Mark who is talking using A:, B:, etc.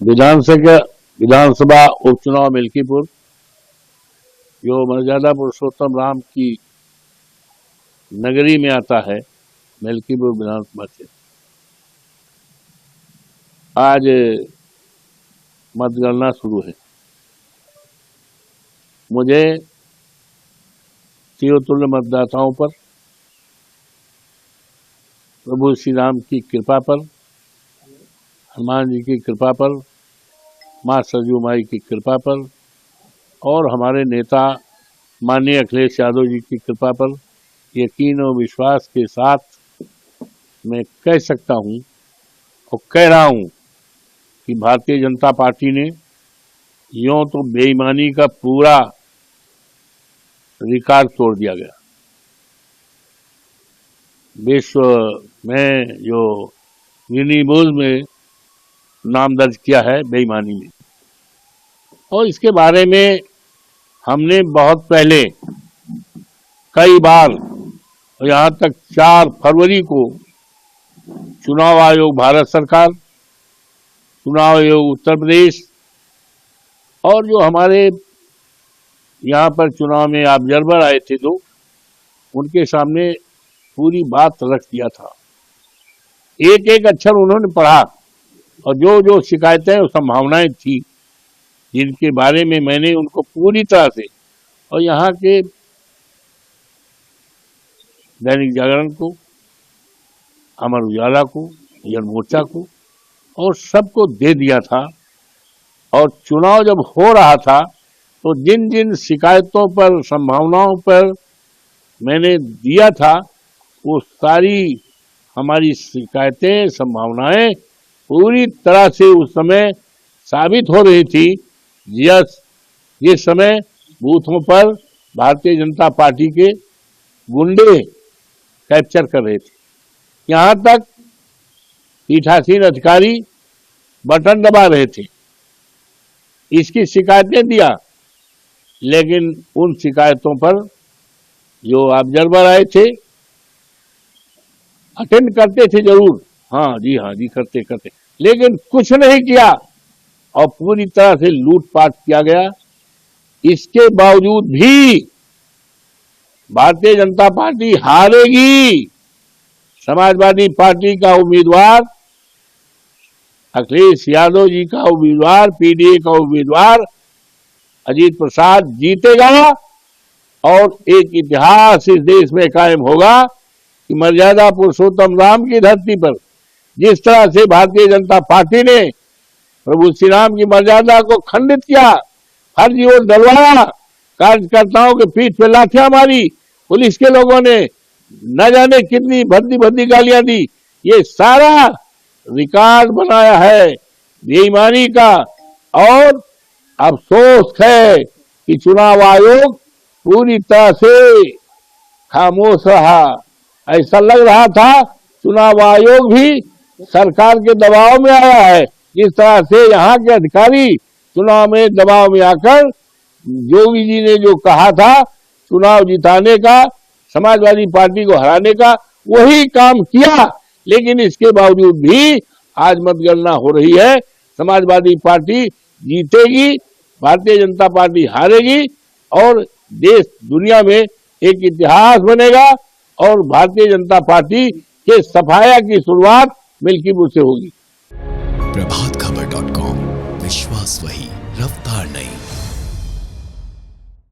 A: विधानसभा उपचुनाव मिल्कीपुर जो मर्यादा पुरुषोत्तम राम की नगरी में आता है, मिल्कीपुर विधानसभा क्षेत्र। आज मतगणना शुरू है। मुझे चिरतुल्य मतदाताओं पर, प्रभु श्री राम की कृपा पर, हनुमान जी की कृपा पर, माँ सरयू माई की कृपा पर और हमारे नेता माननीय अखिलेश यादव जी की कृपा पर यकीन और विश्वास के साथ मैं कह सकता हूं और कह रहा हूं कि भारतीय जनता पार्टी ने यूं तो बेईमानी का पूरा रिकॉर्ड तोड़ दिया गया। विश्व में जो गिनीज में नाम दर्ज किया है बेईमानी में, और इसके बारे में हमने बहुत पहले कई बार, यहाँ तक 4 फरवरी को चुनाव आयोग भारत सरकार, चुनाव आयोग उत्तर प्रदेश और जो हमारे यहाँ पर चुनाव में ऑब्जर्वर आए थे तो उनके सामने पूरी बात रख दिया था। एक एक अक्षर उन्होंने पढ़ा और जो जो शिकायतें और संभावनाएं थी जिनके बारे में मैंने उनको पूरी तरह से, और यहाँ के दैनिक जागरण को, अमर उजाला को, जन मोर्चा को और सबको दे दिया था। और चुनाव जब हो रहा था तो जिन जिन शिकायतों पर, संभावनाओं पर मैंने दिया था वो सारी हमारी शिकायतें, संभावनाएं पूरी तरह से उस समय साबित हो रही थी। जिस समय बूथों पर भारतीय जनता पार्टी के गुंडे कैप्चर कर रहे थे, यहाँ तक पीठासीन अधिकारी बटन दबा रहे थे, इसकी शिकायतें दिया। लेकिन उन शिकायतों पर जो ऑब्जर्वर आए थे अटेंड करते थे जरूर, हाँ जी करते, लेकिन कुछ नहीं किया और पूरी तरह से लूटपाट किया गया। इसके बावजूद भी भारतीय जनता पार्टी हारेगी। समाजवादी पार्टी का उम्मीदवार, अखिलेश यादव जी का उम्मीदवार, पीडीए का उम्मीदवार अजीत प्रसाद जीतेगा और एक इतिहास इस देश में कायम होगा कि मर्यादा पुरुषोत्तम राम की धरती पर जिस तरह से भारतीय जनता पार्टी ने प्रभु श्री राम की मर्यादा को खंडित किया, फर्जी वोट डलवाया, कार्यकर्ताओं के पीठ पे लाठियां मारी, पुलिस के लोगों ने न जाने कितनी भद्दी गालियां दी, ये सारा रिकॉर्ड बनाया है बेईमानी का। और अफसोस है कि चुनाव आयोग पूरी तरह से खामोश रहा। ऐसा लग रहा था चुनाव आयोग भी सरकार के दबाव में आया है। जिस तरह से यहाँ के अधिकारी चुनाव में दबाव में आकर योगी जी ने जो कहा था चुनाव जिताने का, समाजवादी पार्टी को हराने का, वही काम किया। लेकिन इसके बावजूद भी आज मतगणना हो रही है, समाजवादी पार्टी जीतेगी, भारतीय जनता पार्टी हारेगी और देश दुनिया में एक इतिहास बनेगा और भारतीय जनता पार्टी के सफाया की शुरुआत मिल्कीपुर से होगी।
B: प्रभातखबर.com, विश्वास वही, रफ्तार नहीं।